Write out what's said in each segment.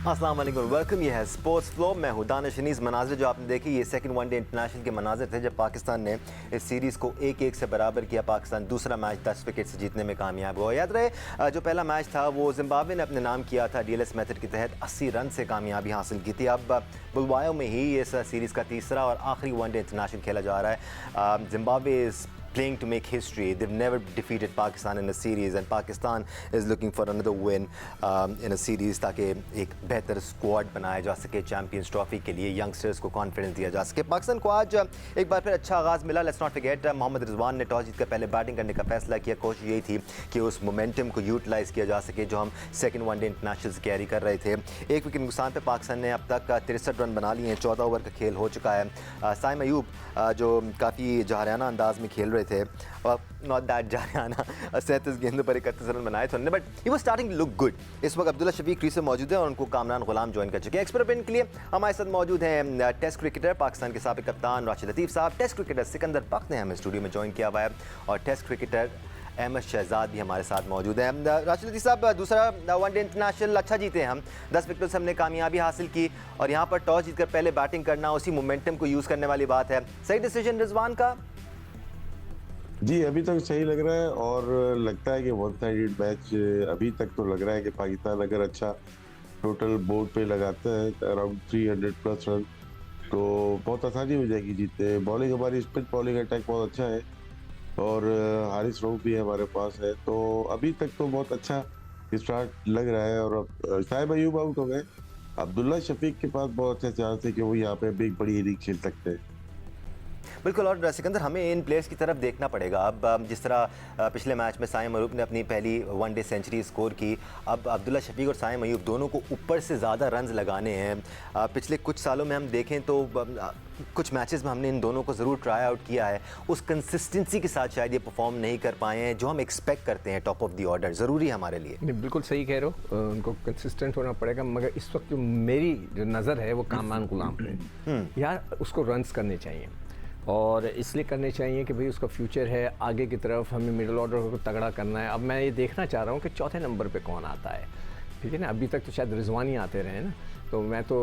अस्सलाम वालेकुम, वेलकम। ये है स्पोर्ट्स फ्लो। मैं हूं दानिश अनीस। मनाजिर जो आपने देखी ये सेकंड वनडे इंटरनेशनल के मनाजिर थे जब पाकिस्तान ने इस सीरीज़ को 1-1 से बराबर किया। पाकिस्तान दूसरा मैच 10 विकेट से जीतने में कामयाब हुआ। याद रहे जो पहला मैच था वो जिम्बाब्वे ने अपने नाम किया था, डीएलएस मेथड के तहत 80 रन से कामयाबी हासिल की थी। अब बुलवायो में ही इस सीरीज़ का तीसरा और आखिरी वनडे इंटरनेशनल खेला जा रहा है। Zimbabwe is playing to make history. They've never defeated Pakistan in a series and Pakistan is looking for another win in a series ताकि एक बेहतर स्क्वाड बनाया जा सके चैम्पियंस ट्रॉफी के लिए, यंगस्टर्स को कॉन्फिडेंस दिया जा सके। पाकिस्तान को आज एक बार फिर अच्छा आगाज़ मिला। Let's not forget Mohammad Rizwan ने टॉस जीतकर पहले बैटिंग करने का फैसला किया। कोशिश यही थी कि उस मोमेंटम को यूटिलाइज़ किया जा सके जो हम सेकंड वनडे इंटरनेशनल से कैरी कर रहे थे। एक विकेट नुकसान पर पाकिस्तान ने अब तक 63 रन बना लिए हैं। 14 ओवर का खेल हो चुका है। साइम अयूब जो काफ़ी जहराना अंदाज में खेल रहे थे, और नॉट दैट जहराना, 37 गेंदों पर 31 रन बनाए थे उन्होंने, but he was starting to look good. इस वक्त अब्दुल्ला शफीक क्रीज से मौजूद है और उनको कामरान गुलाम ज्वाइन कर चुके हैं। एक्सपेरिमेंट के लिए हमारे साथ मौजूद हैं टेस्ट क्रिकेटर पाकिस्तान के साबिक कप्तान राशिद लतीफ़ साहब, टेस्ट क्रिकेटर सिकंदर बख्त ने हमें स्टूडियो में ज्वाइन किया हुआ है, और टेस्ट क्रिकेटर अहमद शहजाद भी हमारे साथ मौजूद है। राशिद लतीफ़ साहब, दूसरा वनडे इंटरनेशनल अच्छा जीते हम, 10 विकेटों से हमने कामयाबी हासिल की, और यहाँ पर टॉस जीतकर पहले बैटिंग करना, उसी मोमेंटम को यूज़ करने वाली बात है। सही डिसीजन रिजवान का? जी, अभी तक सही लग रहा है और लगता है कि वन साइडेड मैच अभी तक तो लग रहा है कि पाकिस्तान अगर अच्छा टोटल बोर्ड पे लगाता है अराउंड 300 प्लस रन तो बहुत आसानी हो जाएगी जीतने। बॉलिंग हमारी स्पिन बॉलिंग अटैक बहुत अच्छा है और हारिस रऊफ भी हमारे पास है, तो अभी तक तो बहुत अच्छा स्टार्ट लग रहा है। और अब साइम अयूब आउट हो गए, अब्दुल्ला शफीक के पास बहुत अच्छा चांस है कि वो यहाँ पे एक बड़ी इनिंग खेल सकते हैं। बिल्कुल, और सिकंदर हमें इन प्लेयर्स की तरफ देखना पड़ेगा। अब जिस तरह पिछले मैच में साइम अयूब ने अपनी पहली वनडे सेंचुरी स्कोर की, अब अब्दुल्ला शफीक और साइम अयूब दोनों को ऊपर से ज़्यादा रन्स लगाने हैं। पिछले कुछ सालों में हम देखें तो कुछ मैचेस में हमने इन दोनों को ज़रूर ट्राई आउट किया है, उस कंसिस्टेंसी के साथ शायद ये परफॉर्म नहीं कर पाए हैं जो हम एक्सपेक्ट करते हैं टॉप ऑफ द ऑर्डर। ज़रूरी है हमारे लिए। नहीं, बिल्कुल सही कह रहे हो, उनको कंसिस्टेंट होना पड़ेगा, मगर इस वक्त जो मेरी जो नज़र है वो कामरान गुलाम पे। यार उसको रन्स करने चाहिए, और इसलिए करने चाहिए कि भाई उसका फ्यूचर है आगे की तरफ, हमें मिडिल ऑर्डर को तगड़ा करना है। अब मैं ये देखना चाह रहा हूँ कि चौथे नंबर पे कौन आता है, ठीक है ना। अभी तक तो शायद रिजवानी आते रहे ना, तो मैं तो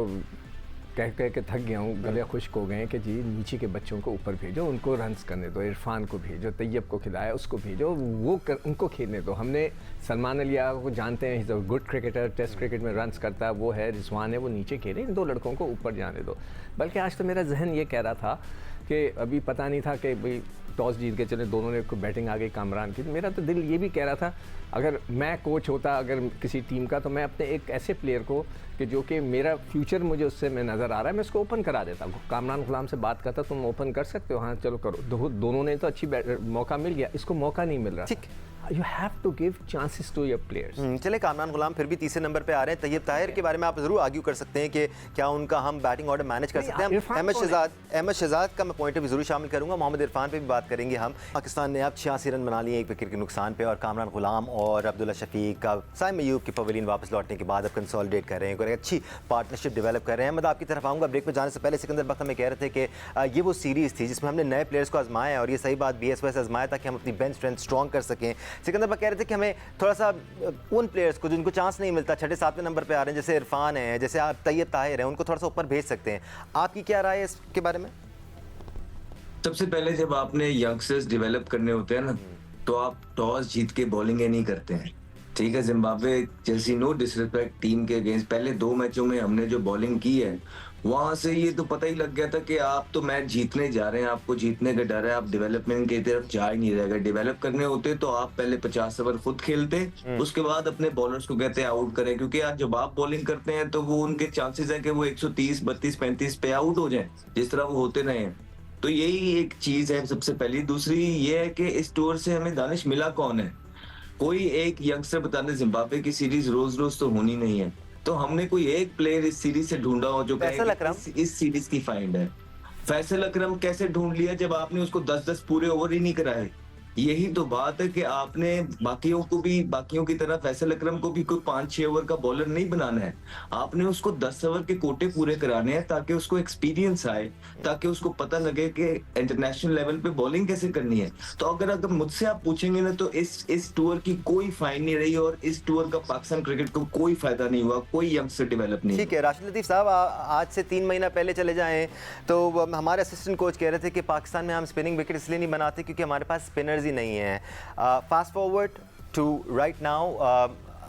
कह के थक गया हूँ, गले खुश्क हो गए हैं कि जी नीचे के बच्चों को ऊपर भेजो, उनको रन्स करने दो, इरफान को भेजो, तैयब को खिलाया उसको भेजो, उनको खेलने दो। हमने सलमान अली आगा को जानते हैं, is a good cricketer, test cricket में रन्स करता है, वो है, रिजवान है, वो नीचे खेले, इन दो लड़कों को ऊपर जाने दो। बल्कि आज तो मेरा जहन ये कह रहा था कि अभी पता नहीं था कि भाई टॉस जीत के चले, दोनों ने बैटिंग आ गई कामरान की, तो मेरा तो दिल ये भी कह रहा था अगर मैं कोच होता अगर किसी टीम का, तो मैं अपने एक ऐसे प्लेयर को कि जो कि मेरा फ्यूचर मुझे उससे में नज़र आ रहा है, मैं उसको ओपन करा देता। कामरान गुलाम से बात करता, तुम ओपन कर सकते हो, हाँ चलो करो। दोनों ने तो अच्छी मौका मिल गया, इसको मौका नहीं मिल रहा। ठीक, you have to give chances to your players. चले, कामरान गुलाम फिर भी तीसरे नंबर पे आ रहे हैं। तैयब ताहिर के बारे में आप जरूर आर्ग्यू कर सकते हैं कि क्या उनका हम बैटिंग ऑर्डर मैनेज कर सकते हैं। अहमद शहजाद का मैं पॉइंट ऑफ व्यू जरूर शामिल करूंगा। मोहम्मद इरफान पे भी बात करेंगे हम। पाकिस्तान ने अब 86 रन बना लिए 1 विकेट के नुकसान पे, और कामरान गुलाम और अब्दुल्ला शफीक का साइम अयूब के पवेलियन वापस लौटने के बाद अब कंसोलिडेट कर रहे हैं, एक अच्छी पार्टनरशिप डेवलप कर रहे हैं। मैं आपकी तरफ आऊँगा। ब्रेक में जाने से पहले सिकंदर बख्त हमें कह रहे थे कि ये वो सीरीज़ थी जिसमें हमने नए प्लेयर्स को आजमाया, और ये सही बात BSY से आजमाया ताकि हम अपनी बेंच स्ट्रेंथ स्ट्रॉन्ग कर सकें। सिकंदर बख्त कह रहे थे कि हमें थोड़ा सा उन प्लेयर्स को जिनको चांस नहीं मिलता, 6-7वें नंबर पे आ रहे हैं, जैसे इरफान है, जैसे आप तैयब ताहिर हैं, उनको थोड़ा सा ऊपर भेज सकते हैं। आपकी क्या राय है इसके बारे में? सबसे पहले जब आपने यंगस्टर्स डेवलप करने होते हैं ना, तो आप टॉस जीत के बॉलिंग नहीं करते हैं, ठीक है। जिम्बाब्वे जैसी नो डिसरिस्पेक्ट टीम के अगेंस्ट पहले 2 मैचों में हमने जो बॉलिंग की है, वहां से ये तो पता ही लग गया था कि आप तो मैच जीतने जा रहे हैं, आपको जीतने का डर है, आप डेवलपमेंट की तरफ जा ही नहीं रहेगा। डेवलप करने होते तो आप पहले 50 ओवर खुद खेलते, उसके बाद अपने बॉलर्स को कहते हैं आउट करें, क्योंकि आज जब आप बॉलिंग करते हैं तो वो उनके चांसेस है कि वो 130, 32, 35 पे आउट हो जाए, जिस तरह वो होते रहे हैं। तो यही एक चीज है सबसे पहली। दूसरी ये है कि इस टूर से हमें दानिश मिला कौन है। कोई एक यंगस्टर बताने, जिम्बाब्वे की सीरीज रोज रोज तो होनी नहीं है, तो हमने कोई एक प्लेयर इस सीरीज से ढूंढा हो जो इस सीरीज की फाइंड है। फैसल अकरम कैसे ढूंढ लिया जब आपने उसको 10-10 पूरे ओवर ही नहीं कराए, यही तो बात है कि आपने बाकियों की तरह फैसल अकरम को भी कोई 5-6 ओवर का बॉलर नहीं बनाना है। आपने उसको 10 ओवर के कोटे पूरे कराने हैं ताकि उसको एक्सपीरियंस आए, ताकि उसको पता लगे कि इंटरनेशनल लेवल पे बॉलिंग कैसे करनी है। तो अगर मुझसे आप पूछेंगे ना, तो इस टूर की कोई फाइन नहीं रही और इस टूर का पाकिस्तान क्रिकेट को कोई फायदा नहीं हुआ, कोई यंगस्टर डेवलप नहीं ठीक है राशिद लतीफ़ साहब, आज से 3 महीना पहले चले जाएं तो हमारे असिस्टेंट कोच कह रहे थे कि पाकिस्तान में हम स्पिनिंग विकेट इसलिए नहीं बनाते क्योंकि हमारे पास स्पिनर्स ही नहीं हैं। Fast forward to right now,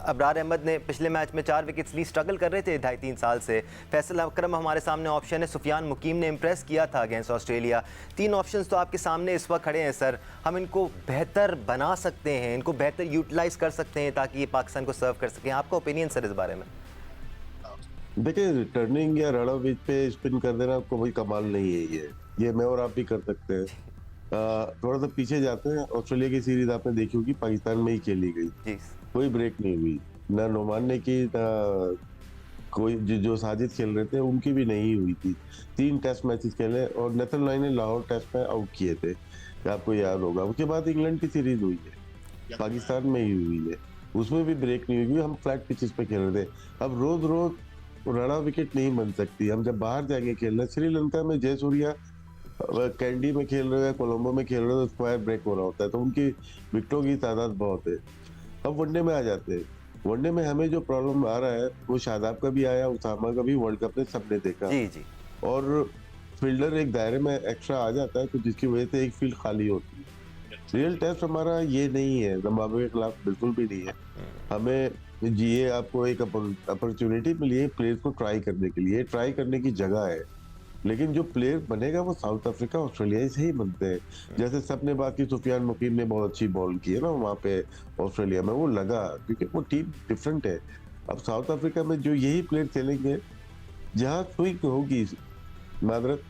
Abrar Ahmed ने पिछले मैच में 4 विकेट्स ली, स्ट्रगल कर रहे थे 2.5-3 साल से। फैसल अकरम हमारे सामने ऑप्शन है, सुफियान मुकीम ने इम्प्रेस किया था अगेंस्ट ऑस्ट्रेलिया। 3 ऑप्शंस तो आपके सामने इस वक्त खड़े हैं सर, हम इनको बेहतर बना सकते हैं, इनको बेहतर यूटिलाइज कर सकते हैं ताकि ये पाकिस्तान को सर्व कर सकें। आपका ओपिनियन सर इस बारे में? देखिए, टर्निंग या रन पिच पे स्पिन कर देना आपको कोई कमाल नहीं है। ये मैं और आप भी कर सकते हैं। थोड़ा सा पीछे जाते हैं, ऑस्ट्रेलिया की सीरीज आपने देखी होगी, पाकिस्तान में ही खेली गई, कोई ब्रेक नहीं हुई, ना नोमान ने की, ना कोई जो साजिद खेल रहे थे उनकी भी नहीं हुई थी। 3 टेस्ट मैचेस खेले और नेथन लाइन ने लाहौर टेस्ट में आउट किए थे, आपको याद होगा। उसके बाद इंग्लैंड की सीरीज हुई है, पाकिस्तान में ही हुई है, उसमें भी ब्रेक नहीं हुई, हम फ्लैट पिचेस पे खेल रहे थे। अब रोज रोज रना विकेट नहीं बन सकती। हम जब बाहर जाएंगे खेलना, श्रीलंका में जयसूर्या कैंडी में खेल रहे हैं, कोलंबो में खेल रहे हैं, तो स्क्वायर ब्रेक हो रहा होता है, तो उनकी विकेटों की तादाद बहुत है। अब वनडे में आ जाते हैं, वनडे में हमें जो प्रॉब्लम आ रहा है वो शादाब का भी आया, उसामा का भी, वर्ल्ड कप में सबने देखा। जी। और फील्डर एक दायरे में एक्स्ट्रा आ जाता है, तो जिसकी वजह से एक फील्ड खाली होती है। रियल टेस्ट हमारा ये नहीं है, जिम्बाब्वे के खिलाफ बिल्कुल भी नहीं है। हमें ये आपको एक अपॉर्चुनिटी मिली है प्लेयर्स को ट्राई करने के लिए, ट्राई करने की जगह है, लेकिन जो प्लेयर बनेगा वो साउथ अफ्रीका, ऑस्ट्रेलिया से ही बनते हैं। जैसे सबने बात की, सुफियान मुकीम ने बहुत अच्छी बॉल की है ना वहाँ पे ऑस्ट्रेलिया में, वो लगा क्योंकि वो टीम डिफरेंट है। अब साउथ अफ्रीका में जो यही प्लेयर खेलेंगे, जहाँ स्विंग होगी, मादरत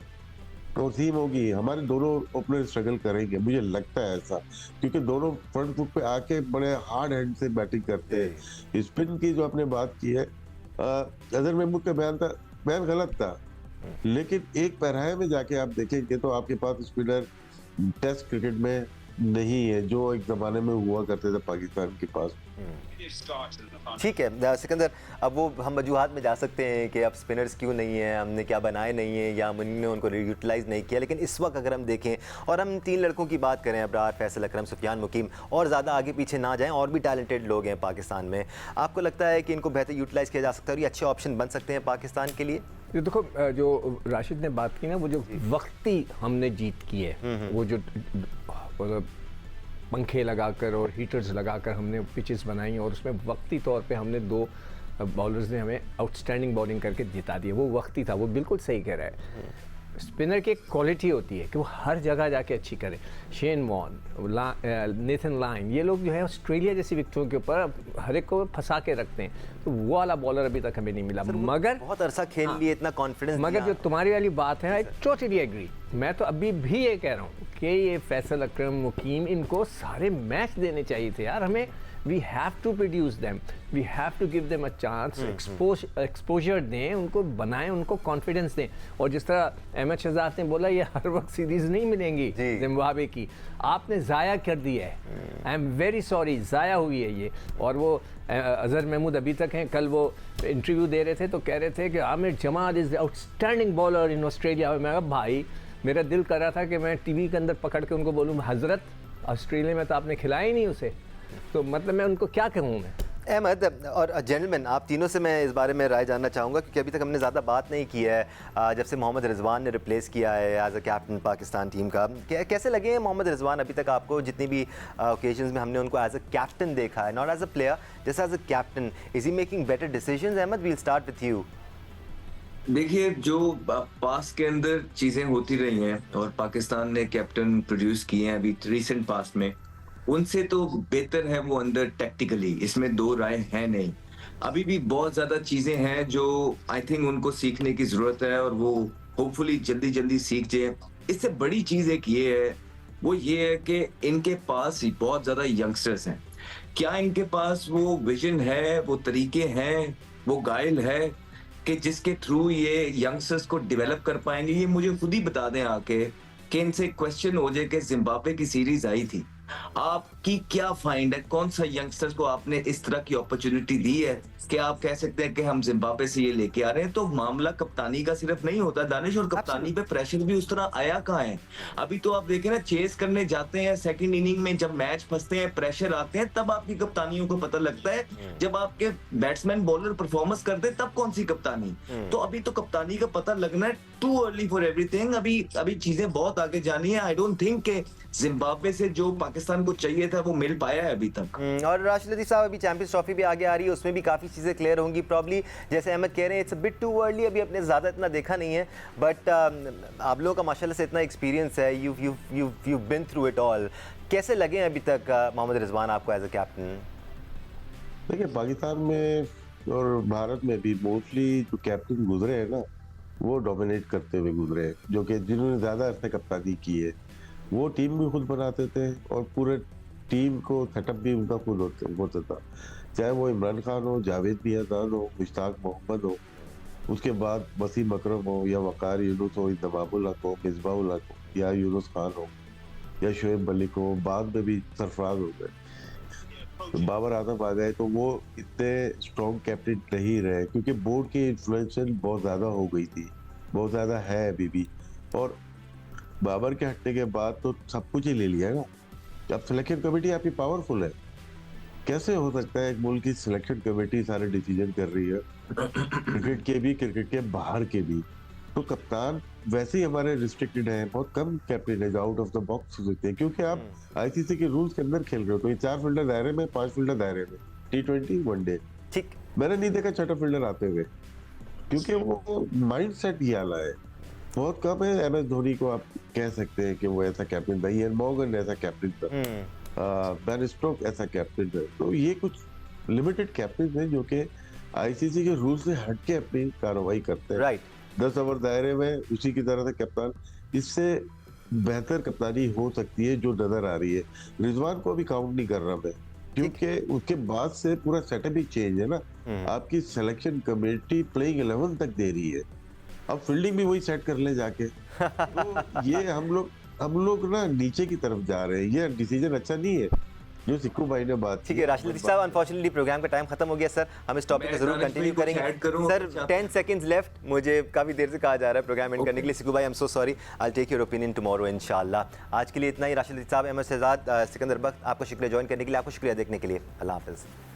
और सीम होगी, हमारे दोनों ओपनर स्ट्रगल करेंगे, मुझे लगता है ऐसा, क्योंकि दोनों फ्रंट फुट पे आके बड़े हार्ड हैंड से बैटिंग करते हैं। स्पिन की जो आपने बात की है, अजहर महमूद का बयान गलत था, लेकिन एक पैराहे में जाके आप देखेंगे तो आपके पास स्पिनर टेस्ट क्रिकेट में नहीं है जो एक जमाने में हुआ करते थे पाकिस्तान के पास। ठीक है सिकंदर, अब वो हम वजूहात में जा सकते हैं कि अब स्पिनर्स क्यों नहीं है, हमने क्या बनाए नहीं है, या हमने उनको यूटिलाइज नहीं किया, लेकिन इस वक्त अगर हम देखें और हम 3 लड़कों की बात करें, अबरार, फैसल अकरम, सुफियान मुकीम, और ज़्यादा आगे पीछे ना जाएं, और भी टैलेंटेड लोग हैं पाकिस्तान में, आपको लगता है कि इनको बेहतर यूटिलाइज किया जा सकता है और ये अच्छे ऑप्शन बन सकते हैं पाकिस्तान के लिए? ये देखो, जो राशिद ने बात की ना, वो जो वक्ती हमने जीत की है, वो जो पंखे लगाकर और हीटर्स लगाकर हमने पिचेस बनाई और उसमें वक्ती तौर पे हमने 2 बॉलर्स ने हमें आउटस्टैंडिंग बॉलिंग करके जिता दिया, वो वक्ती था। वो बिल्कुल सही कह रहा है। स्पिनर की एक क्वालिटी होती है कि वो हर जगह जाके अच्छी करे। शेन वॉन, नेथन लाइन, ये लोग जो है ऑस्ट्रेलिया जैसी विकेटों के ऊपर हर एक को फंसा के रखते हैं, तो वो वाला बॉलर अभी तक हमें नहीं मिला। मगर बहुत अरसा खेल लिए, इतना कॉन्फिडेंस, मगर जो तुम्हारी वाली बात है, आई टोटली एग्री। मैं तो अभी भी ये कह रहा हूँ कि ये फैसल अकरम, मुकीम, इनको सारे मैच देने चाहिए थे यार हमें। We have to produce them, we have to give them a chance, exposure दें उनको, बनाएं, उनको कॉन्फिडेंस दें। और जिस तरह अहमद शहजाद ने बोला, ये हर वक्त सीरीज नहीं मिलेंगी जिम्बाब्वे की, आपने ज़ाया कर दिया है। आई एम वेरी सॉरी, ज़ाया हुई है ये। और वो अजहर महमूद अभी तक हैं, कल वो इंटरव्यू दे रहे थे तो कह रहे थे कि Aamir Jamal is outstanding bowler in Australia. मैं कहा भाई, मेरा दिल कर रहा था कि मैं टीवी के अंदर पकड़ के उनको बोलूँ, हजरत ऑस्ट्रेलिया में तो आपने खिलाया ही नहीं उसे, तो मतलब मैं उनको क्या कहूँ मैं। अहमद और जेंटलमैन, आप तीनों से मैं इस बारे में राय जानना चाहूँगा क्योंकि अभी तक हमने ज़्यादा बात नहीं की है जब से मोहम्मद रिजवान ने रिप्लेस किया है as a captain Pakistan team का। कैसे लगे हैं मोहम्मद रिजवान अभी तक आपको? जितनी भी ओकेजन्स में हमने उनको एज अ कैप्टन देखा है, not as a player, just as a captain, is he making better decisions? Ahmed, we'll start with you. देखिए, जो पास के अंदर चीजें होती रही हैं और पाकिस्तान ने कैप्टन प्रोड्यूस किए हैं अभी रिसेंट पास में, उनसे तो बेहतर है वो अंदर टेक्टिकली, इसमें 2 राय है नहीं। अभी भी बहुत ज्यादा चीजें हैं जो आई थिंक उनको सीखने की जरूरत है और वो होपफुली जल्दी जल्दी सीख जाए। इससे बड़ी चीज एक ये है, वो ये है कि इनके पास बहुत ज्यादा यंगस्टर्स हैं। क्या इनके पास वो विजन है, वो तरीके हैं, वो गाइल है कि जिसके थ्रू ये यंगस्टर्स को डेवलप कर पाएंगे? ये मुझे खुद ही बता दें आके कि इनसे क्वेश्चन हो जाए कि जिम्बाब्वे की सीरीज आई थी, आपकी क्या फाइंड है, कौन सा यंगस्टर्स को आपने इस तरह की अपॉर्चुनिटी दी है कि आप कह सकते हैं कि हम जिम्बाब्वे से ये लेके आ रहे हैं? तो मामला कप्तानी का सिर्फ नहीं होता दानिश, और कप्तानी पे प्रेशर भी उस तरह आया कहाँ है? अभी तो आप देखें ना, चेस करने जाते हैं सेकंड इनिंग में, जब मैच फंसते हैं, प्रेशर आते हैं, तब आपकी कप्तानियों को पता लगता है। जब आपके बैट्समैन बॉलर परफॉर्मेंस करते हैं, तब कौन सी कप्तानी? तो अभी तो कप्तानी का पता लगना है, टू अर्ली फॉर एवरीथिंग। अभी चीजें बहुत आगे जानी है। आई डोंट थिंक के जिम्बाब्वे से जो पाकिस्तान को चाहिए था वो मिल पाया है अभी तक। और राशिद लतीफ़ साहब, अभी चैंपियंस ट्रॉफी भी आगे आ रही है, उसमें भी काफ़ी चीज़ें क्लियर होंगी प्रॉब्ली। जैसे अहमद कह रहे हैं, it's a bit too early, अभी अपने ज़्यादा इतना देखा नहीं है, बट आप लोगों का माशाल्लाह से इतना एक्सपीरियंस है, you been through it all. कैसे लगे अभी तक मोहम्मद रिजवान आपको एज अ कैप्टन? देखिए, पाकिस्तान में और भारत में भी मोस्टली जो कैप्टन गुजरे हैं ना, वो डोमिनेट करते हुए गुजरे हैं, जो कि जिन्होंने ज़्यादा अरसे कप्तानी की है, वो टीम भी खुद बनाते थे और पूरे टीम को सेटअप भी उनका खुद होता था। चाहे वो इमरान खान हो, जावेद मियाँदाद हो, मुश्ताक मोहम्मद हो, उसके बाद वसीम अकरम हो, या वकार यूनुस हो, इंतबाबुल हक हो, मिसबाहुल हक हो, या यूनुस खान हो, या शोएब मलिक हो, बाद में भी सरफराज हो गए, बाबर आजम आ गए, तो वो इतने स्ट्रॉन्ग कैप्टन नहीं रहे क्योंकि बोर्ड की इन्फ्लुएंशियल बहुत ज़्यादा हो गई थी, बहुत ज़्यादा है अभी भी। और बाबर के हटने के बाद तो सब कुछ ही ले लिया ना। अब सिलेक्शन कमेटी आपकी पावरफुल है, कैसे हो सकता है एक मुल्क की सिलेक्शन कमेटी सारे डिसीजन कर रही है, क्रिकेट के भी, क्रिकेट के बाहर के भी? तो कप्तान वैसे ही हमारे रिस्ट्रिक्टेड है, बहुत कम कैप्टन है जो आउट ऑफ द बॉक्स हो सकते हैं, क्योंकि आप आईसीसी के रूल्स के अंदर खेल रहे हो। तो ये 4 फील्डर दायरे में, 5 फील्डर दायरे में, T20 वनडे। ठीक। मैंने नहीं देखा छठा फील्डर आते हुए, क्योंकि वो माइंड सेट ही आला है। बहुत कम है MS धोनी को आप कह सकते हैं कि वो ऐसा कैप्टन था, इयन मॉर्गन ऐसा कैप्टन था, बेन स्टोक्स ऐसा कैप्टन था। तो ये कुछ लिमिटेड कैप्टन हैं जो कि आईसीसी के रूल से हट के अपनी कार्रवाई करते हैं। राइट। 10 ओवर दायरे में उसी की तरह से कप्तान, इससे बेहतर कप्तानी हो सकती है जो नजर आ रही है। रिजवान को अभी काउंट नहीं कर रहा मैं, क्योंकि उसके बाद से पूरा सेटअप ही चेंज है ना। आपकी सिलेक्शन कमेटी प्लेइंग 11 तक दे रही है, अब फील्डिंग भी वही सेट कर ले जाके। तो ये हम लोग ना नीचे की तरफ जा रहे हैं, ये डिसीजन अच्छा नहीं है जो सिक्कू भाई ने बात। ठीक है राशिद लतीफ़ साहब, अनफॉर्चुनेटली प्रोग्राम का टाइम खत्म हो गया सर, हम इस टॉपिक को जरूर कंटिन्यू करेंगे सर। 10 सेकंड्स लेफ्ट, मुझे काफ़ी देर से कहा जा रहा है प्रोग्राम एंड करने के लिए। सिक्कू भाई, I am so sorry, I take your opinion tomorrow इंशाल्लाह। आज के लिए इतना ही। राशिद लतीफ़ साहब, अहमद शहजाद, सिकंदर बख्त, आपको शुक्रिया ज्वाइन करने के लिए, आपको शुक्रिया देखने के लिए। अल्लाह हाफ़िज़।